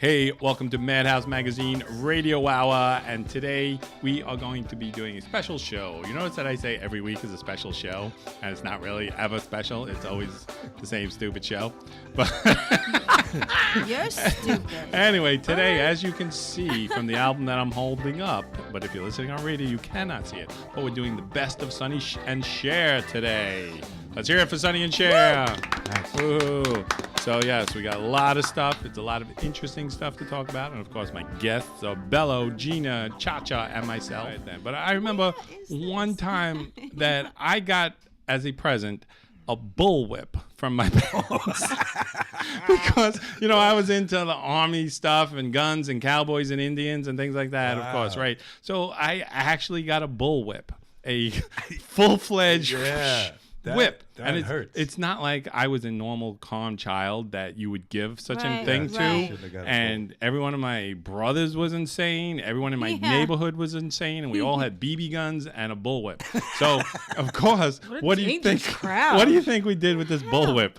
Hey, welcome to Madhouse Magazine Radio Hour, and today we are going to be doing a special show. You notice that I say every week is a special show, and it's not really ever special. It's always the same stupid show. But You're stupid. Anyway, today, as you can see from the album that I'm holding up, but if you're listening on radio, you cannot see it. But we're doing the best of Sonny and Cher today. Let's hear it for Sonny and Cher. Nice. Woo. So, yes, we got a lot of stuff. It's a lot of interesting stuff to talk about. And, of course, my guests are Bello, Gina, Cha-Cha, and myself. Right then. But I remember one time that I got, as a present, a bullwhip from my parents. Because, you know, I was into the army stuff and guns and cowboys and Indians and things like that, of course, right? So I actually got a bullwhip, a full-fledged whip. That and hurts. It's not like I was a normal, calm child that you would give such a thing to. Right. And every one of my brothers was insane. Everyone in my neighborhood was insane. And we all had BB guns and a bullwhip. So, of course, what do you think? What do you think we did with this bullwhip?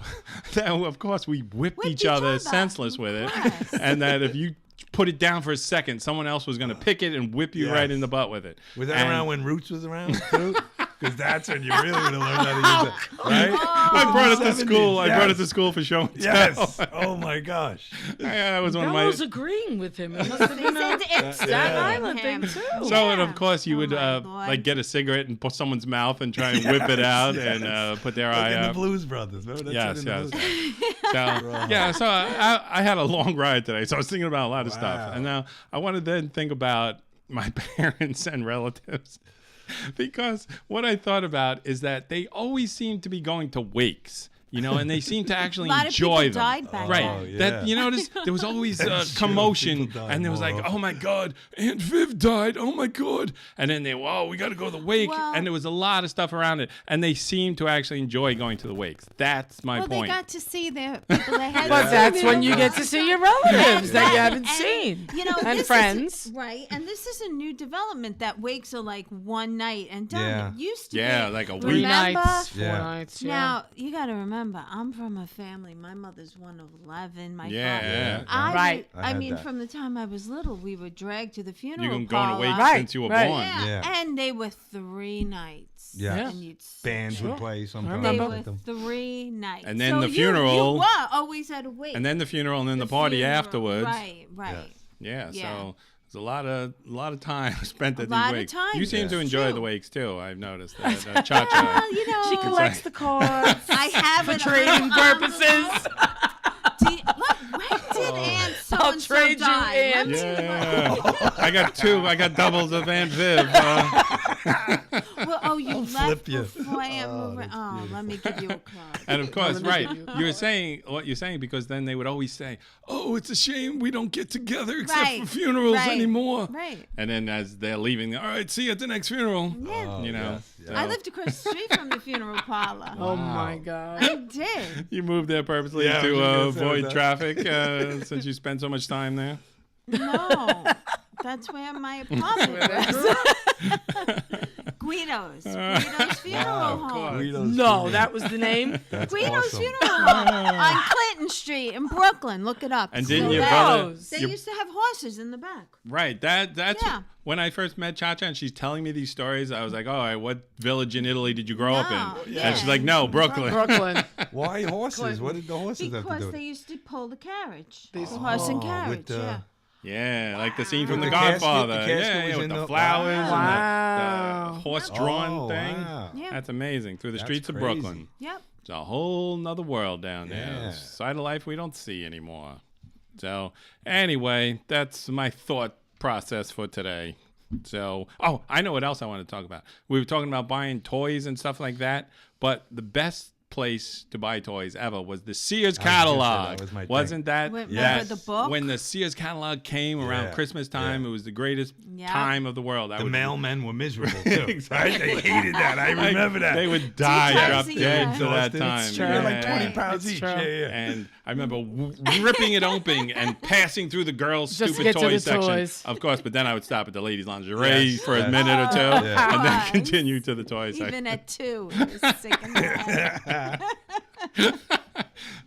Of course, we whipped each other senseless with it. And that if you put it down for a second, someone else was going to pick it and whip you right in the butt with it. Was that around when Roots was around, too? Because that's when you really would have learned how to use it, right? I brought it to school. I brought it to school for show and tell. Yes. Oh, my gosh. That was one of I my... was agreeing with him. It must have been a Staten Island thing, too. So, and of course, you would like get a cigarette and put someone's mouth and try and whip it out and put their eye Like in out. the Blues Brothers. Remember that? So I had a long ride today, so I was thinking about a lot of stuff. And now I want to then think about my parents and relatives. Because what I thought about is that they always seem to be going to wakes, you know, and they seem to actually enjoy them. Died back right. then. Oh, yeah. That, you notice there was always commotion, and there was like, oh my God, Aunt Viv died. Oh my God. And then we got to go to the wake. And there was a lot of stuff around it. And they seem to actually enjoy going to the wakes. That's my point. They got to see their people they had. But that's when you get to see your relatives that you haven't seen. You know, and friends. Right. And this is a new development that wakes are like one night and done. Yeah. It used to be. Like a week. 3 Remember? nights, 4 Yeah. nights. Yeah. Now, you got to remember, I'm from a family. My mother's one of 11. My father. Right. I had mean, that. from the time I was little, we were dragged to the funeral You've been going parlor. awake Right, since you were right. born. Yeah. And they were 3 nights. Yeah. And you'd Bands would play sometimes. They remember. were 3 nights. And then so the funeral. You were always at a wake. And then the funeral and then the party funeral. afterwards. Right. Yeah, Yeah. so there's a lot of time spent at A lot these of wakes. time, You seem to that's enjoy true. the wakes too. I've noticed that. Cha-cha. You know, She collects the cards I have for it trading purposes. When did Aunt so I'll and so trade you die? in. Yeah, I got 2. I got doubles of Aunt Viv. Well, you flip left you. before Aunt Marie. Oh, let me give you a card. And of course, right, you're saying what you're saying because then they would always say, "Oh, it's a shame we don't get together except for funerals anymore." Right. And then as they're leaving, all right, see you at the next funeral. Yeah. You know, so I lived across the street from the funeral parlor. Oh, my God. I did. you moved there purposely Yeah, I to was just gonna say avoid that. traffic since you spent so much time there. No, that's where my apartment was. Guido's funeral home. Guido's No, funeral. that was the name. That's Guido's awesome. funeral home on Clinton Street in Brooklyn. Look it up. And It's didn't still your there. brother? They your- used to have horses in the back. Right. That's Yeah. when I first met Cha-Cha and she's telling me these stories. I was like, "Oh, all right, what village in Italy did you grow up in?" Yeah. And she's like, "No, Brooklyn." Brooklyn. Why horses? What did the horses have to do Because with they it? used to pull the carriage. The horse and carriage, the- yeah. Yeah, like the scene from With The the casket- Godfather. the casket Yeah, was with in the the- flowers Wow. and the horse-drawn Oh, thing. wow. Yeah. That's amazing. Through the That's streets of crazy. Brooklyn. Yep. It's a whole nother world down there. Yeah. A side of life we don't see anymore. So anyway, that's my thought process for today. So, I know what else I want to talk about. We were talking about buying toys and stuff like that, but the best place to buy toys ever was the Sears catalog. that was my thing. Wasn't that Remember that the book? when the Sears catalog came around Yeah, Christmas time? yeah. It was the greatest Yeah. time of the world. The mailmen were miserable, too. Exactly. Right? They hated that. I remember that. They would die, times drop a dead year. to that Exhausted. time. It's true. They're like 20 Yeah. pounds It's each. true. Yeah. And I remember ripping it open and passing through the girls' Just to stupid get to toy the section. toys. Of course, but then I would stop at the ladies' lingerie Yes. for a Yes. minute or two, Yeah. and then Yes. continue to the toy section. Even at 2, it was sick and bad.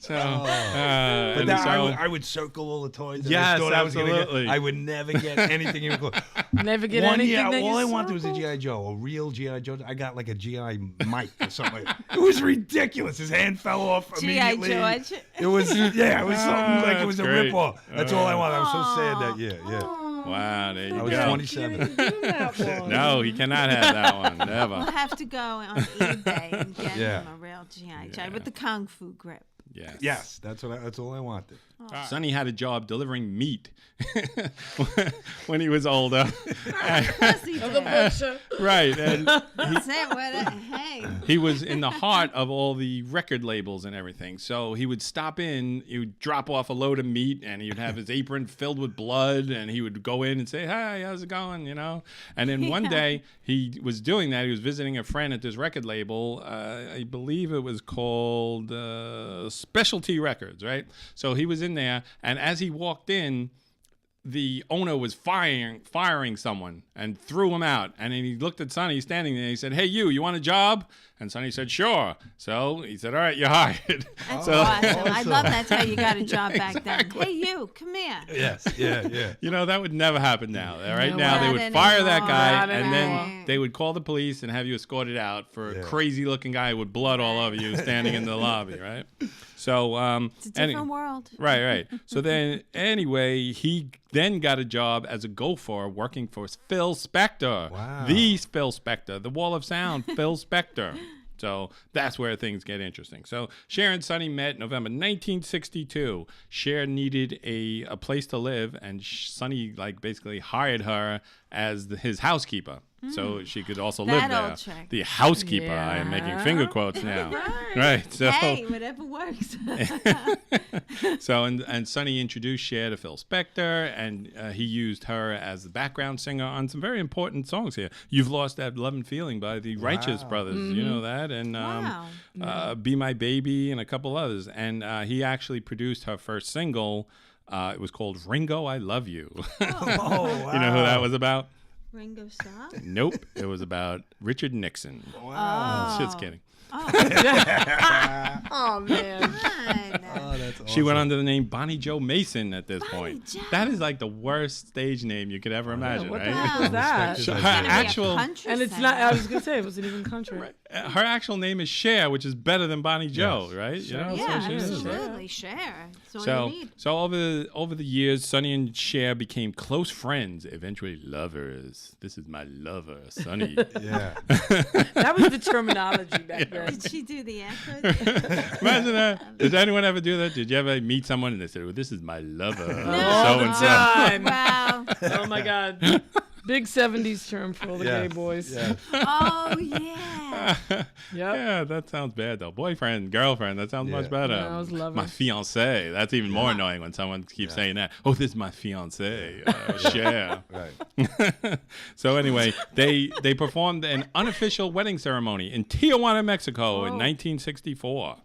So, But and that, so I would circle all the toys. That Yes, I thought I was gonna absolutely. get. I would never get anything even close. Never get One anything year, that all you I wanted was a circled? GI Joe, a real GI Joe. I got like a GI Mike or something. It was ridiculous. His hand fell off G.I. immediately. George. It was it was something like it was a That's great. ripoff. That's all I wanted. I was so sad that year. Yeah, wow, there you I was go. 27. No, he cannot have that one. We'll Never. have to go on eBay and get Yeah. him a real G.I. Joe with the kung fu grip. Yes. Yes, that's all I wanted. Sonny had a job delivering meat when he was older. Yes, he did. Right. And That's it. Hey. he was in the heart of all the record labels and everything. So he would stop in, he would drop off a load of meat, and he would have his apron filled with blood, and he would go in and say, "Hi, how's it going?" You know. And then one day he was doing that. He was visiting a friend at this record label. I believe it was called Specialty Records, right? So he was in there, and as he walked in, the owner was firing someone and threw him out. And then he looked at Sonny standing there and he said, "Hey, you want a job?" And Sonny said, "Sure." So he said, "All right, you're hired." That's So- awesome. I love that's how you got a job back then. Hey, you, come here. Yes, yeah. You know, that would never happen now. Right No, now, they not would fire that anymore. guy, Not and then anymore. they would call the police and have you escorted out for a Yeah. crazy-looking guy with blood all over you standing in the lobby, right? So, It's a different world. Right. So then, anyway, he then got a job as a gopher working for Phil Spector. Wow. The Phil Spector, the Wall of Sound, Phil Spector. So that's where things get interesting. So Cher and Sonny met November 1962. Cher needed a place to live, and Sonny basically hired her as his housekeeper. So she could also live That there. old trick. The housekeeper. I am making finger quotes now. Right. So Hey, whatever works. So and Sonny introduced Cher to Phil Spector, and he used her as the background singer on some very important songs here. "You've Lost That Love and Feeling" by the Righteous Brothers, you know that, and Wow. "Be My Baby" and a couple others. And he actually produced her first single. It was called "Ringo, I Love You." Oh, wow. You know who that was about? Ringo Starr? Nope. It was about Richard Nixon. Wow. Just kidding. Oh, man. Oh, that's awesome. She went under the name Bonnie Joe Mason at this Bonnie point. Joe. That is like the worst stage name you could ever imagine, What right? the heck was that? So her Gonna be a actual country And it's singer. not, I was going to say, it wasn't even country. her actual name is Cher, which is better than Bonnie Joe, Yes. right? You know, Yeah, so she is. absolutely. Share. That's all So, you need. so over the years, Sonny and Cher became close friends, eventually lovers. This is my lover, Sonny. Yeah. That was the terminology back then. Did she do the echo? Imagine that. Did anyone ever do that? Did you ever meet someone and they said, "Oh, this is my lover, All so the and so"? time. Wow. Oh, my God. Big 70s term for all the gay Yes, boys. yes. Oh, yeah. Yep. Yeah, that sounds bad though. Boyfriend, girlfriend, that sounds much Yeah. better. No, I was lovers. My fiance. That's even more annoying when someone keeps saying that. "Oh, this is my fiance, Cher." Right. So anyway, they performed an unofficial wedding ceremony in Tijuana, Mexico in 1964.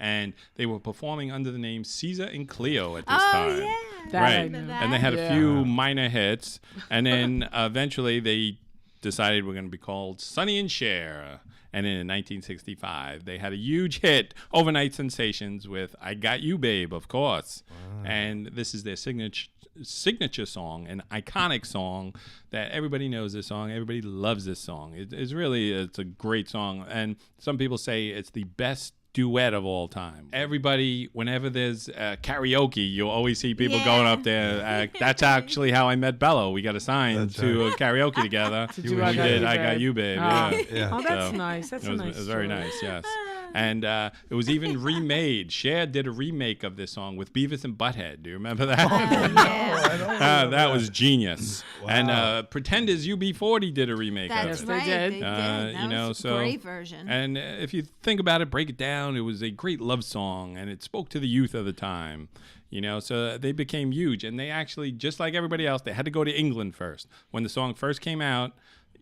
And they were performing under the name Caesar and Cleo at this Oh, time. yeah. That I Right. knew. And they had a Yeah. few minor hits. And then eventually they decided we're going to be called Sonny and Cher. And in 1965, they had a huge hit, overnight sensations with "I Got You, Babe," of course. And this is their signature song, an iconic song that everybody knows this song. Everybody loves this song. It's a great song. And some people say it's the best duet of all time. Everybody, whenever there's karaoke, you'll always see people going up there. That's actually how I met Bello. We got assigned That's to a karaoke together. do We I Got did You, "I Got Babe." You, Babe." Ah. Yeah. Yeah. Oh, that's So, nice. That's It was, a nice it was very story. nice, yes. And it was even remade. Cher did a remake of this song with Beavis and Butthead. Do you remember that? That was genius. And Pretenders UB40 did a remake That's of they it. right. did. They did. You That know, was so a great version. And if you think about it, break it down, it was a great love song, and it spoke to the youth of the time. You know, so they became huge, and they actually, just like everybody else, they had to go to England first. When the song first came out,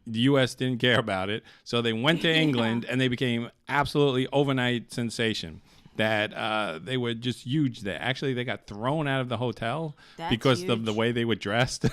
the U.S. didn't care about it, so they went to England, and they became absolutely overnight sensation. That they were just huge there. Actually, they got thrown out of the hotel That's because of the huge. way they were dressed.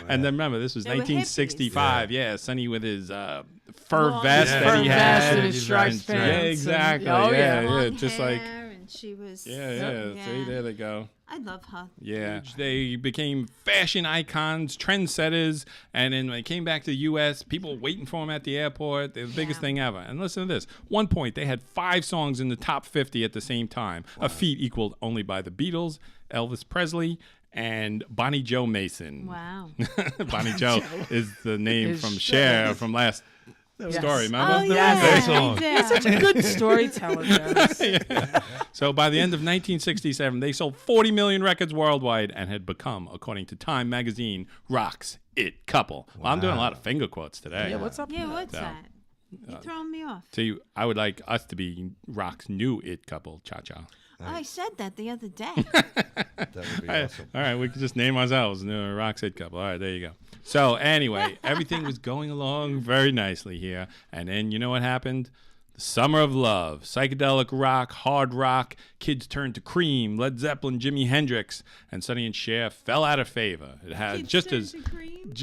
And then remember, this was They were 1965. Yeah, Sonny with his fur Long vest Yeah. that Fur he vest had. and his stripes Yeah, pants. exactly. Oh, yeah, yeah. yeah. Just like hair and and she was. Yeah. See, there they go. I love her. Yeah, they became fashion icons, trendsetters, and then when they came back to the U.S., people waiting for them at the airport. They're the biggest thing ever. And listen to this. One point, they had 5 songs in the top 50 at the same time, a feat equaled only by the Beatles, Elvis Presley, and Bonnie Joe Mason. Wow. Bonnie Joe is the name from Cher from last story, remember? Oh, yeah. song. You're Such a good storyteller, Dennis. So by the end of 1967, they sold 40 million records worldwide and had become, according to Time magazine, rock's it couple. Well, I'm doing a lot of finger quotes today. Yeah, what's up? Yeah, with what's So, that? You're throwing me off. See, I would like us to be rock's new it couple, Cha-Cha. Oh, I said that the other day. That would be awesome. All right, we can just name ourselves new rock's it couple. All right, there you go. So anyway, everything was going along very nicely here. And then you know what happened? The Summer of Love, psychedelic rock, hard rock, kids turned to Cream, Led Zeppelin, Jimi Hendrix, and Sonny and Cher fell out of favor. It had Kids just turn as to cream.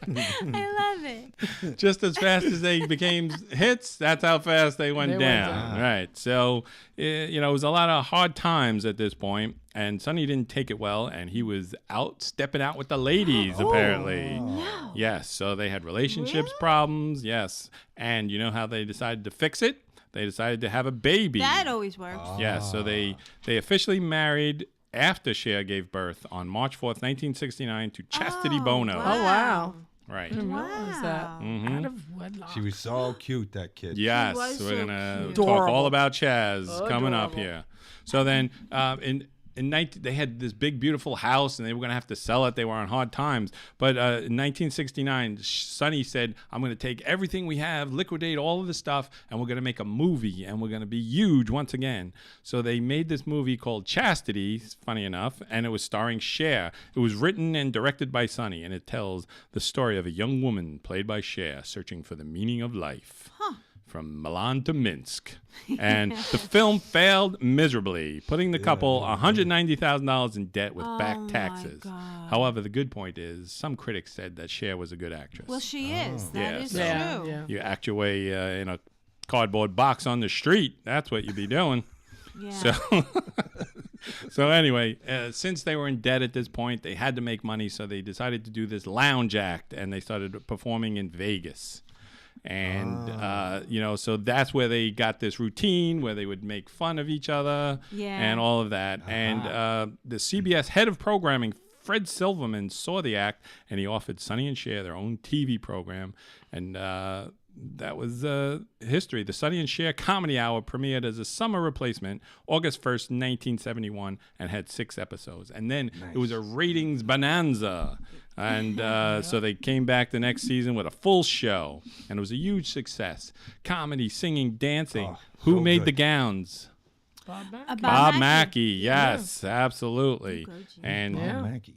I love it. just as fast as they became hits, that's how fast they went They went down. down. Right. So, it was a lot of hard times at this point, and Sonny didn't take it well, and he was out stepping out with the ladies, apparently. No. Yes. So they had relationships problems. Yes. And you know how they decided to fix it? They decided to have a baby. That always works. Yes. So they officially married after Cher gave birth on March 4th, 1969 to Chastity Bono. Oh, wow. Right. I didn't realize that. Mhm. Out of wedlock. She was so cute, that kid. Yes, was we're so gonna cute. talk all Adorable. about Chaz coming up Adorable. here. So then, they had this big, beautiful house, and they were gonna have to sell it. They were on hard times. But in 1969, Sonny said, "I'm gonna take everything we have, liquidate all of the stuff, and we're gonna make a movie, and we're gonna be huge once again." So they made this movie called Chastity, funny enough, and it was starring Cher. It was written and directed by Sonny, and it tells the story of a young woman played by Cher searching for the meaning of life. From Milan to Minsk. And the film failed miserably, putting the couple $190,000 in debt with back my taxes. God. However, the good point is some critics said that Cher was a good actress. Well, she is. That is Yeah, yeah, true. yeah. You act your way in a cardboard box on the street. That's what you'd be doing. Yeah. So anyway, since they were in debt at this point, they had to make money, so they decided to do this lounge act, and they started performing in Vegas. And, so that's where they got this routine where they would make fun of each other and all of that. And the CBS head of programming, Fred Silverman, saw the act, and he offered Sonny and Cher their own TV program. And that was history. The Sonny and Cher Comedy Hour premiered as a summer replacement August 1st, 1971, and had 6 episodes. And then it was a ratings bonanza. And so they came back the next season with a full show, and it was a huge success. Comedy, singing, dancing. Who so made good. the gowns? Bob Bob Mackey. Yes, absolutely. Go, Gene. And Yeah. Mackey.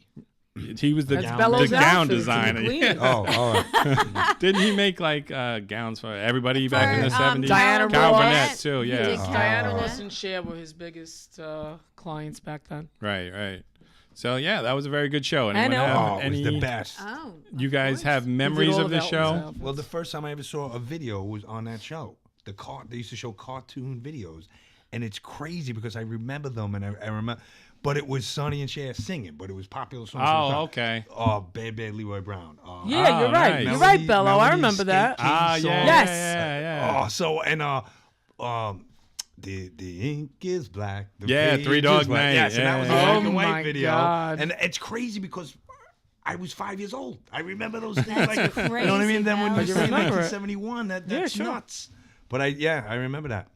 he was the, That's the Bellows' gown outfit to the designer. queen. Oh, all right. Didn't he make like gowns for everybody back in the For, 70s? Diana Carol Ross. Burnett too, He yeah. did Diana Oh. Ross and Cher were his biggest clients back then. Right. So yeah, that was a very good show. Anyone know. have Oh, it was any? the best. Oh. You of guys course. have He did memories all of the Elton's show? outfits. Well, the first time I ever saw a video was on that show. They used to show cartoon videos, and it's crazy because I remember them, and I remember, but it was Sonny and Cher singing, but it was popular songs. Oh, okay. Oh, Bad Bad Leroy Brown. Yeah, you're right. nice. You're right, Bello. I remember that. Ah, Skate yeah, song. Yes. yeah. Oh, so and the ink is black. The Yeah, page Three is Dog white. Night. Yes, and that was a Yeah. black Oh and white my video. God. And it's crazy because I was 5 years old. I remember those things. Like, you know what I crazy, mean? Then when Val. you You say remember it. 1971, that's Yeah, sure. nuts. But I remember that.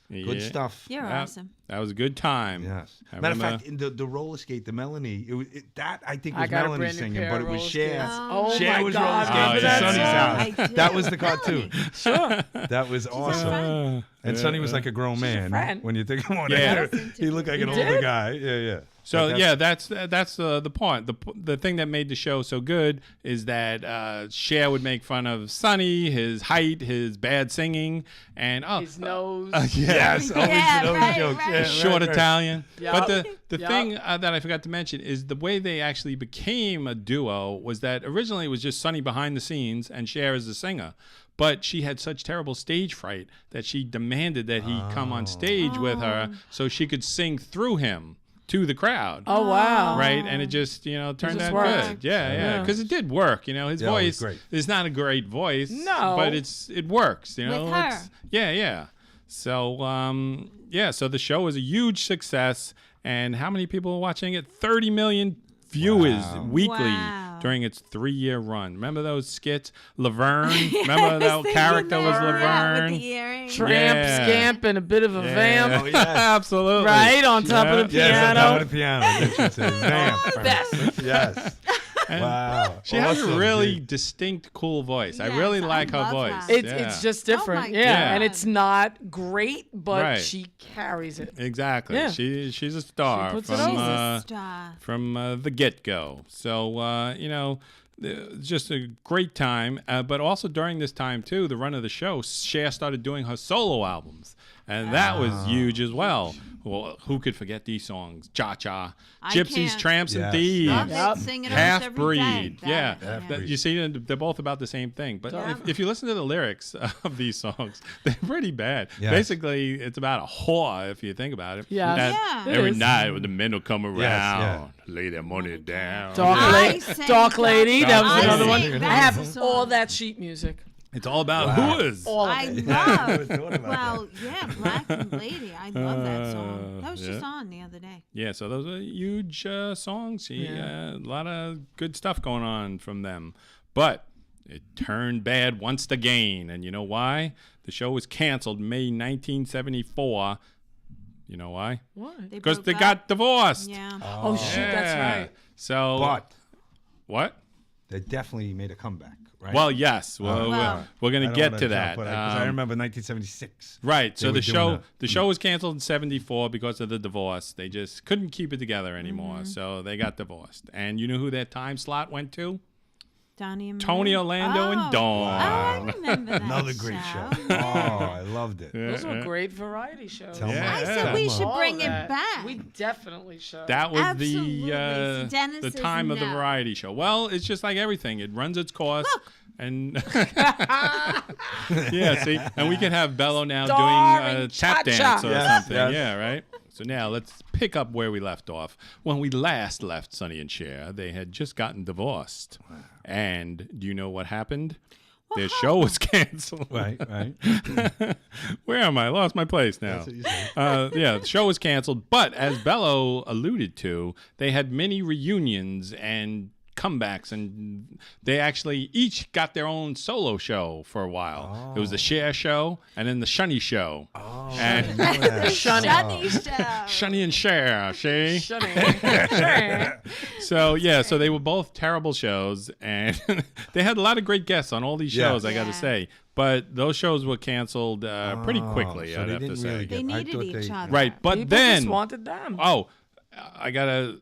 Good Yeah. stuff. You're That- awesome. That was a good time. Yes. I Matter of remember- fact, in the roller skate, the Melanie, that I think I was got a Melanie brand new singing, pair but of it was roller Cher. skates. Oh Cher my was God, roller skating remember to that Sonny's song? house. I do. That was the cartoon. Sure. That was awesome. fun. And Sonny was like a grown man friend. when you think about Yeah. it. He looked like an He older did? guy. Yeah. So But yeah, that's the point. The thing that made the show so good is that Cher would make fun of Sonny, his height, his bad singing, and His nose. Yes, always Yeah, those right, jokes. right. Yeah, short right. Italian. Yup. But the Yup. thing that I forgot to mention is the way they actually became a duo was that originally it was just Sonny behind the scenes and Cher as the singer. but she had such terrible stage fright that she demanded that he come on stage with her so she could sing through him to the crowd. Oh, wow. Right, and it just turned just out worked. good. Yeah, because it did work. His Yeah, it was voice great. is not a great voice. No. but it works. With her. It's- yeah. So so the show was a huge success, and how many people were watching it? 30 million viewers weekly Wow. during its 3-year run. Remember those skits? Laverne. Remember that character was Yeah, Laverne. with the earrings. Tramp, Yeah. Scamp, and a bit of a vamp. Oh, yes. Absolutely. Right on top of the Yes, on piano. top of the piano. That should say vamp. Best. Yes. Wow. She has a Awesome, really dude. distinct, cool voice. I Yes, really I like her love voice. that. It's just different. my yeah. And God. it's not great, but Right. she carries it. Exactly. Yeah. She's a star She puts it from over. Star. from the get-go. So just a great time. But also during this time too, the run of the show, Cher started doing her solo albums, and that was huge as well. Well, who could forget these songs? Cha Cha, I Gypsies, can't. Tramps, and Yes. Thieves. Love Yep. it. Sing it Half almost every day. breed, yeah. Half-breed. You see, they're both about the same thing. But if you listen to the lyrics of these songs, they're pretty bad. Yes. Basically, it's about a whore, if you think about it. Yes. That Yeah. It every is. night when the men will come around, yeah. lay their money down. Dark, I sang Dark Lady. That was I another one. sang I that have song. all that sheet music. It's all about Wow. whores. All of I it. love. thought about Well, yeah, Black and Lady. I love that song. That was just yeah. on the other day. Yeah, so those are huge songs. A lot of good stuff going on from them. But it turned bad once again. And you know why? The show was canceled May 1974. You know why? What? Because broke they up. got divorced. Yeah. Oh, shoot, that's Yeah. right. So, But what? they definitely made a comeback, right? Well, yes. Well, Well. we're going I to don't get wanna to jump, that. but I remember 1976. Right. So were the doing show the show was canceled in 74 because of the divorce. They just couldn't keep it together anymore. So they got divorced. And you know who their time slot went to? Donnie and Tony Mary? Orlando and Oh. Dawn. Oh, I remember that. Another great show. Oh, Yeah. I loved it. Those were great variety shows. Tell me. I Yeah. said we should All bring of it that. back. We definitely should. That was Absolutely. the Dennis the says time of the no. variety show. Well, it's just like everything. It runs its course. Look. And yeah, see, and we can have Bello now Starring doing tap Cha-Cha. dance or Yes, something. yes. Yeah, right. So now let's pick up where we left off. When we last left Sonny and Cher, they had just gotten divorced. And do you know what happened? Their show was canceled. Right, right. Where am I? Lost my place now. That's what you said. Yeah, the show was canceled. But as Bello alluded to, they had many reunions and comebacks, and they actually each got their own solo show for a while. It was the Cher show and then the Shunny show. And Shunny show. Shunny and Cher, see? Sure. So yeah, so they were both terrible shows, and they had a lot of great guests on all these Yeah. shows. I got to Yeah. say, but those shows were canceled pretty quickly. so I'd they have to didn't say. really They I needed thought each they- other. Right, but People then just wanted them. oh, I gotta.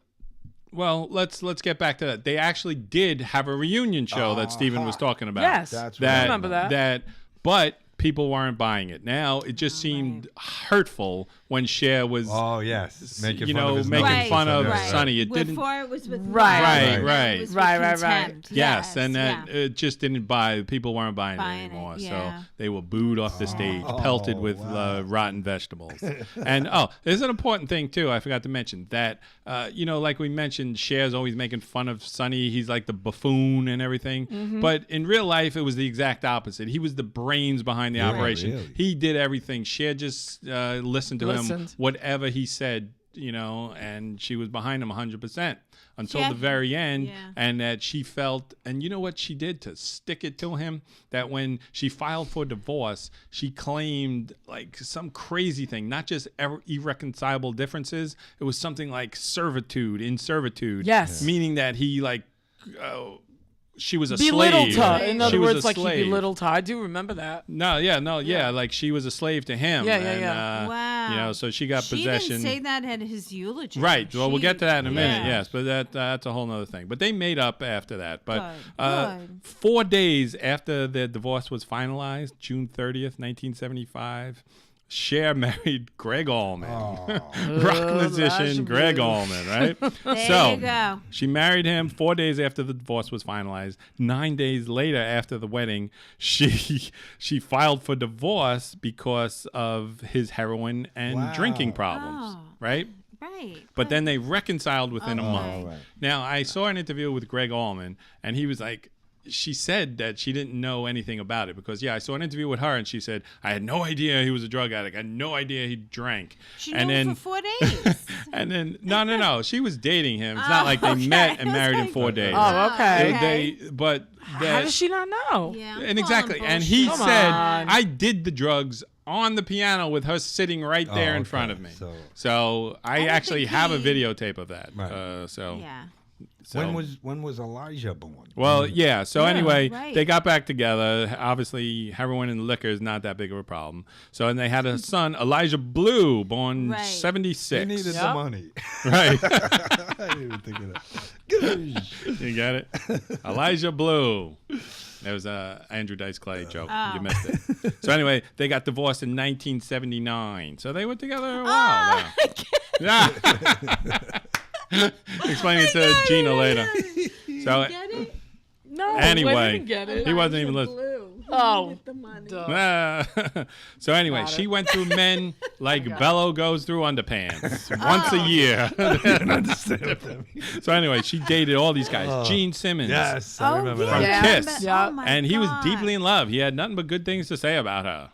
Well, let's get back to that. They actually did have a reunion show that Steven was talking about. Yes, That's I remember that. But people weren't buying it. Now it just seemed hurtful when Cher was, Oh, yes. Making you fun know, of his making numbers. fun of Right. Sonny. It didn't. Before it was with Right. love, Right, and then right. it was with Right. contempt. Yes, and that yeah. it just didn't buy. People weren't buying Buying it it, anymore, yeah. so they were booed off the stage, pelted with wow. rotten vegetables. And there's an important thing too. I forgot to mention that. Like we mentioned, Cher's always making fun of Sonny. He's like the buffoon and everything. Mm-hmm. But in real life, it was the exact opposite. He was the brains behind the operation. really? He did everything. Cher just listened to him, Listened. whatever he said. And she was behind him 100% until Yeah. the very end. Yeah. And that she felt, and you know what she did to stick it to him? That when she filed for divorce, she claimed like some crazy thing, not just irreconcilable differences. It was something like in servitude. Yes. Meaning that he she was a Belittled slave. her. In She other was words, a like he slave. belittled her. I do remember that. Yeah, like she was a slave to him. Yeah, and, yeah. Wow. so she got She possession. didn't say that at his eulogy. Right. Well, we'll She- get to that in a minute. yeah. Yes, but that's a whole nother thing. But they made up after that. But Good. 4 days after their divorce was finalized, June 30th, 1975, Cher married Greg Allman, Oh. rock musician Greg Allman, right? There you go. She married him 4 days after the divorce was finalized. 9 days later, after the wedding, she filed for divorce because of his heroin and drinking problems, Oh. right? Right. But then they reconciled within a month. right. Now, I saw an interview with Greg Allman, and he was like, she said that she didn't know anything about it because, I saw an interview with her, and she said, I had no idea he was a drug addict. I had no idea he drank. She and knew then, for 4 days. and then, no. She was dating him. It's not like they met and married in 4 days. Oh, okay. How does she not know? Yeah, I'm And calling exactly. And he bullshit. Come said, on. I did the drugs on the piano with her sitting right there in okay. front of me. So- I don't actually think have a he- videotape of that. Right. Yeah. So- When was Elijah born? Well, yeah. So anyway, right. they got back together. Obviously, heroin and liquor is not that big of a problem. So, and they had a son, Elijah Blue, born Right. 76. He needed the money. Right. I didn't even think of that. You got it? Elijah Blue. There was a Andrew Dice Clay joke. You missed it. So anyway, they got divorced in 1979. So they were together a while. Yeah. Explain it to Gina later. So Get it? No. Anyway, I didn't get it. he wasn't even listening. Oh. The money. So anyway, Got it. she went through men like Bello goes through underpants once a year. I didn't understand what that means. So anyway, she dated all these guys. Gene Simmons. Yes, I remember From that. Yeah. Kiss. Yeah. Oh my And he was God. deeply in love. He had nothing but good things to say about her.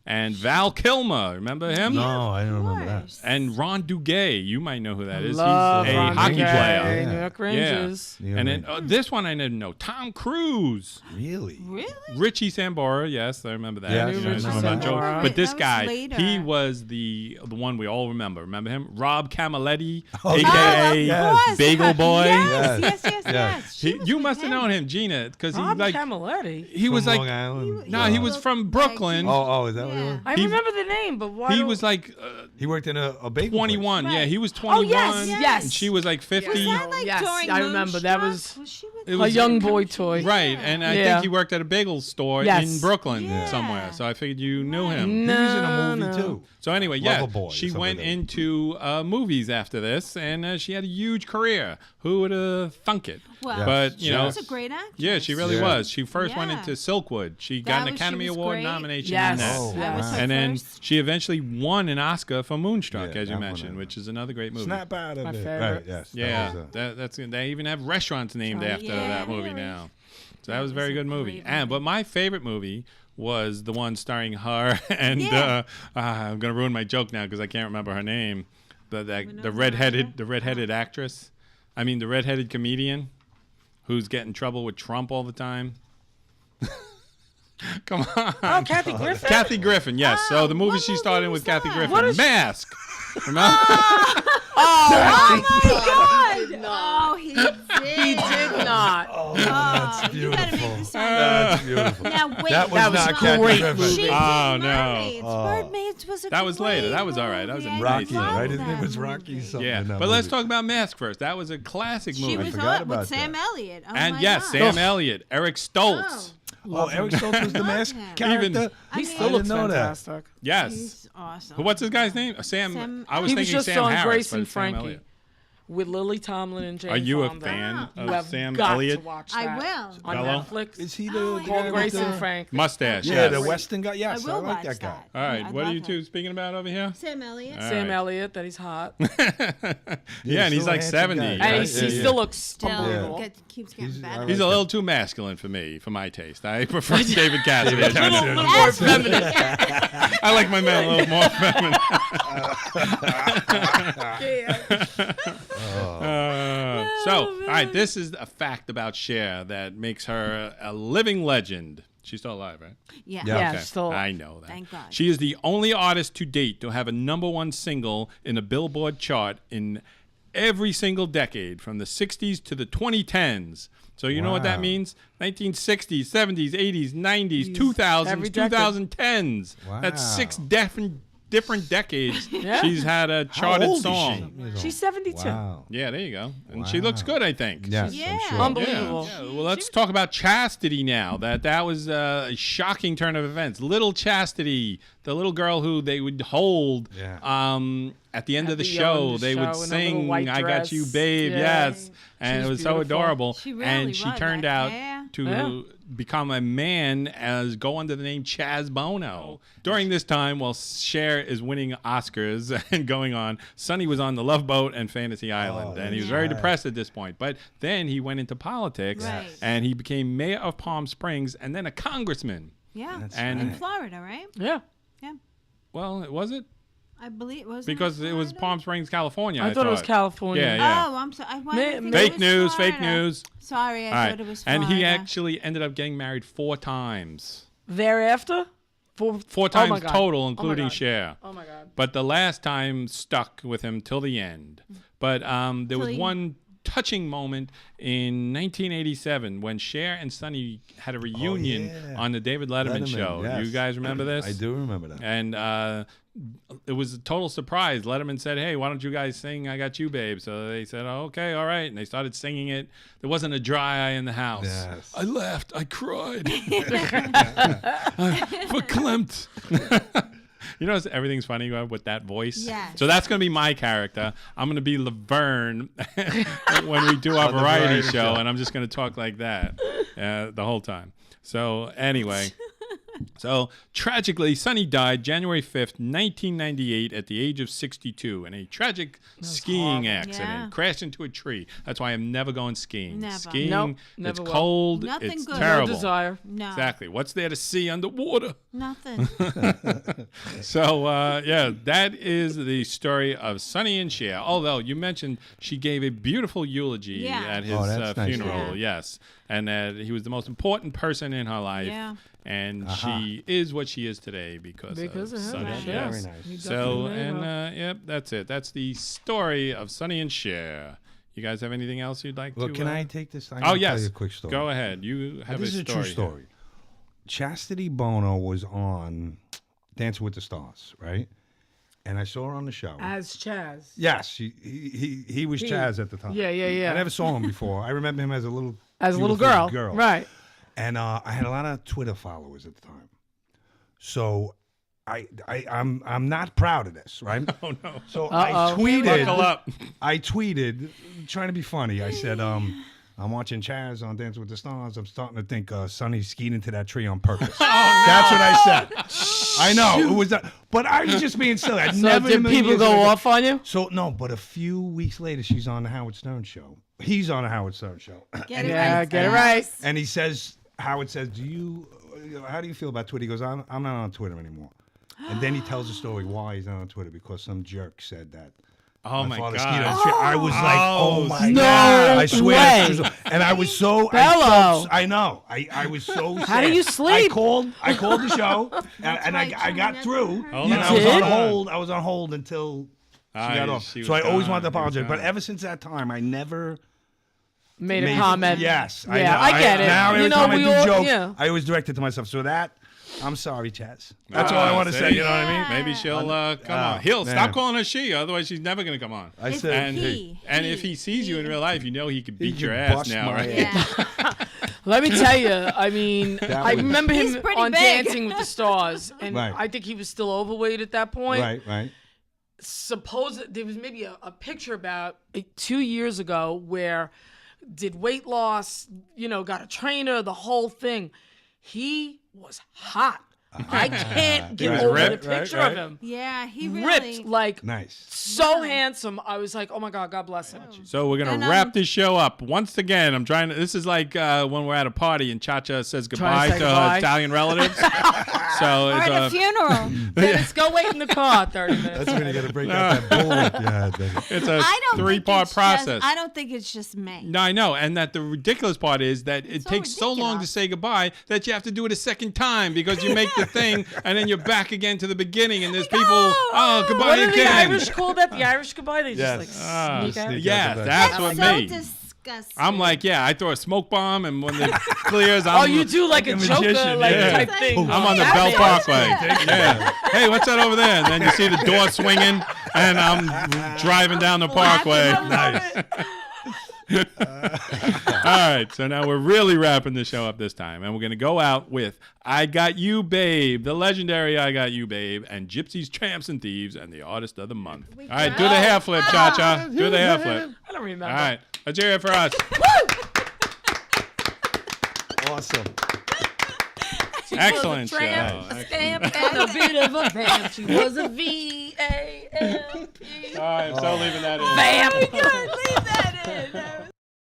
And Val Kilmer, remember him? No, I didn't remember that. course. And Ron Duguay, you might know who that is. Love He's a Ron hockey Duguay, player. New York Yeah. Rangers. Yeah, And then right. this one I didn't know. Tom Cruise. Really? Really? Richie Sambora, yes, I remember that. Yeah, I You knew know, Richie it's one of the Sambora. jokes. But this That was guy, later. he was the one we all remember. Remember him? Rob Camaletti, Oh, a.k.a. yes. Bagel Boy. Yes. Yes. She was You with must have him. known him, Gina, because he Rob like Camaletti. he was From like Long Island? no, he was from Brooklyn. Oh, is that what it was? I He- remember the name, but why? He don't- was like He worked in a bagel 21. Right. Yeah, he was 21. yes. And she was like 50. Was that like Yes, during I remember. That Moonstruck? was she with It a was- young boy toy. Right, and I Yeah. think he worked at a bagel store Yes. in Brooklyn Yeah. somewhere. So I figured you knew him. He was in a movie No. too. So anyway, yeah, Loverboy or she something went like that. into movies after this, and she had a huge career. Who would have thunk it? Well, Yeah. But you she know, was a great actress. yeah, she really Yeah. was. She first went Yeah. into Silkwood. She That got an was- she Academy was Award great. nomination Yes. in that. Oh, That was wow. her And then first. she eventually won an Oscar for Moonstruck, Yeah, as you that one mentioned, I- which is another great movie. Snap out of My it. favorite. Right, yes. that Yeah, was, that's they even have restaurants named after yeah, that movie really. now. So that was a very was a good movie. great And but my favorite movie was the one starring her and Yeah. I'm gonna ruin my joke now because I can't remember her name. know The who redheaded actress. I mean the redheaded comedian who's getting in trouble with Trump all the time. Come on. Oh, Kathy Griffin. Kathy Griffin, yes. So the movie what she started in movie with was Kathy that? Griffin, What is- Mask. Remember? Oh my did God! not. Oh, he did. He did not. Oh, Oh, that's you gotta make beautiful. this That's beautiful. Now wait. That was That was not a Kathy great Griffin. movie. She did Oh, no. Mermaids. Oh. Mermaids was a That was later. great That was all right. That was a movie. nice Rocky, movie. right? love His name that was movie. Rocky something. Yeah, in that but let's movie. talk about Mask first. That was a classic She movie. was forgot on with about Sam that. Elliott. Oh And my yes, God. Sam Elliott, Eric Stoltz. Oh, Eric Stoltz was the mask him. character. Even- I He mean, still I looks didn't know that. fantastic. Yes. He's awesome. What's this guy's name? Sam. Sam- I was He was thinking just Sam on Harris, Grace but and it's Sam Frankie Elliott. with Lily Tomlin and Jane Are you a Fonda. fan You of have Sam got Elliott? to watch I that will. on Bello? Netflix. Is he Oh, the yeah. guy Called with Grace the- and Frank. Mustache. Yeah, yes. the Western guy. Yes, I will like watch that guy. that. All right, I what are love you him. two speaking about over here? Sam Elliott. All Sam right. Elliott, that he's hot. Yeah, and he's still a like handsome 70. guy. And right? he still looks Still unbelievable. keeps getting He's- better. I He's a like little too masculine for me, for my taste. I prefer David Cassidy. A little more feminine. I like my men a little more feminine. So, all right, this is a fact about Cher that makes her a living legend. She's still alive, right? Yeah. Yeah. Yeah, Okay. still. I know that. Thank God. She is the only artist to date to have a #1 single in a Billboard chart in every single decade, from the 60s to the 2010s. So you know what that Wow. means? 1960s, 70s, 80s, 90s, 2000s, Every decade. 2010s. That's Wow. 6 different different decades, Yeah. she's had a How charted old song. is she? She's 72. Wow. Yeah, there you go. And she looks good, I think. Yes, Yeah. I'm sure. Unbelievable. Yeah. Well, let's talk about Chastity now. That was a shocking turn of events. Little Chastity, the little girl who they would hold at the end of the show. They would sing, "I Got You, Babe." Yeah. Yes. And She's it was so beautiful. adorable. She really and she was, turned that out hair. to become a man go under the name Chaz Bono. During this time, while Cher is winning Oscars and going on, Sonny was on The Love Boat and Fantasy Island, and he was very depressed at this point. But then he went into politics, Right. and he became mayor of Palm Springs and then a congressman. Yeah. That's And- In right. Florida, right? Yeah. Yeah. Well, was it? I believe it was. Because it was Palm Springs, California. I thought it was California. Yeah, yeah. Oh, I'm sorry. Fake news, fake news. Sorry, I All right. thought it was Florida. And he actually ended up getting married 4 times. Thereafter? 4 Oh times my God. total, including God. Cher. Oh, my God. But the last time stuck with him till the end. But there was he- one touching moment in 1987 when Cher and Sonny had a reunion on the David Letterman show. yes. You guys remember this? I do remember that. And it was a total surprise. Letterman said, "Hey, why don't you guys sing 'I Got You, Babe'?" So they said, "Oh, okay, all right." And they started singing it. There wasn't a dry eye in the house. Yes. I laughed. I cried. Verklempt. You know, everything's funny with that voice. Yes. So that's going to be my character. I'm going to be Laverne when we do our On the variety variety show, show. and I'm just going to talk like that the whole time. So anyway. So, tragically, Sonny died January 5th, 1998, at the age of 62 in a tragic skiing accident. Yeah. Crashed into a tree. That's why I'm never going skiing. Never. Skiing, Nope, it's never will. cold, Nothing it's good. No terrible. No desire. No. Exactly. What's there to see underwater? Nothing. So, that is the story of Sonny and Cher. Although you mentioned she gave a beautiful eulogy Yeah. at his Oh, that's nice. funeral. Yeah. Yes. And that he was the most important person in her life. Yeah. And she is what she is today because of her. Sonny. Right. Yes. Very nice. So, definitely made and her. yep, that's it. That's the story of Sonny and Cher. You guys have anything else you'd like Well, to? can I take this? I'm Oh gonna yes. Tell you a quick story. Go ahead. You have This is a story. true story. Chastity Bono was on Dancing with the Stars, right? And I saw her on the show. As Chaz. Yes, he was Chaz at the time. Yeah, yeah, yeah. I never saw him before. I remember him as a little girl. girl. Right. And I had a lot of Twitter followers at the time. So I'm not proud of this, right? Oh no. So Uh-oh. Buckle up. I tweeted, trying to be funny. I said, I'm watching Chaz on Dancing with the Stars. I'm starting to think Sonny skied into that tree on purpose. That's what I said. I know it was, but I was just being silly. I'd So never in a did million people years go have I- off on you? So no, but a few weeks later, she's on the Howard Stern show. He's on the Howard Stern show, Get it Yeah, right. get it right. and he says, Howard says, how do you feel about Twitter? He goes, I'm not on Twitter anymore. And then he tells the story why he's not on Twitter, because some jerk said that. Oh my father God. skied on the tree. I was like, oh my No God. I swear. way. that's true. And I was so, Bello. I know. I was so sad. How do you sleep? I called the show, and right, I got Tony, through. that's Hold And on. I was on did? hold. I was on hold until she got off. she So I was always gone. wanted to She was apologize. But gone. ever since that time, I never Made a comment. Yes. Yeah, know. I get it. Now You every know, time I we do all- jokes, yeah. I always direct it to myself. So I'm sorry, Chaz. That's all I want to see? say. You know what I mean? Maybe she'll come on. He'll man. stop calling her she, otherwise she's never gonna come on. I It's said, And he. if he sees you in real life, you know he could beat could your ass bust now, my right? Yeah. Let me tell you, I mean, I was- remember He's him pretty on big. Dancing with the Stars, and Right. I think he was still overweight at that point. right. There was maybe a picture about 2 years ago where did weight loss, got a trainer, the whole thing. He was hot. I can't get Right, over ripped, the picture right. of him. Yeah, he really Ripped, like Nice. so handsome. I was like, oh my God, God bless him. So we're gonna And, wrap this show up once again. I'm trying to. This is like when we're at a party and Cha-Cha says goodbye say to her goodbye. Italian relatives. So or it's at a funeral. Dennis, go wait in the car 30 minutes. That's when you got to break out that bull. Yeah, it's a I don't think three-part it's process. I don't think it's just me. No, I know, and that the ridiculous part is that it so takes so long to ridiculous. say goodbye that you have to do it a second time because you make the thing and then you're back again to the beginning, and there's people. Oh, goodbye What do the again. Irish call that? The Irish goodbye? They Yes. just like sneak out. sneak Yeah, out the back. that's That's what so me. disgusting. I'm like, yeah, I throw a smoke bomb, and when it clears, I'm. Oh, you do like a Joker magician, type yeah. thing. I'm on the Bell Parkway. Yeah. Hey, what's that over there? And then you see the door swinging, and I'm driving down the Parkway. Nice. All right, so now we're really wrapping the show up this time, and we're going to go out with I Got You, Babe, the legendary I Got You, Babe, and Gypsies, Tramps, and Thieves, and the Artist of the Month. All right, do the hair flip, Cha-Cha. Do the hair flip. I don't remember. All right, let's hear it for us. Awesome. Excellent She was a tramp, show. a scamp, and a bit of a vamp. She was a V-A-M-P. All right, I'm so leaving that in. Vamp. Leave that in.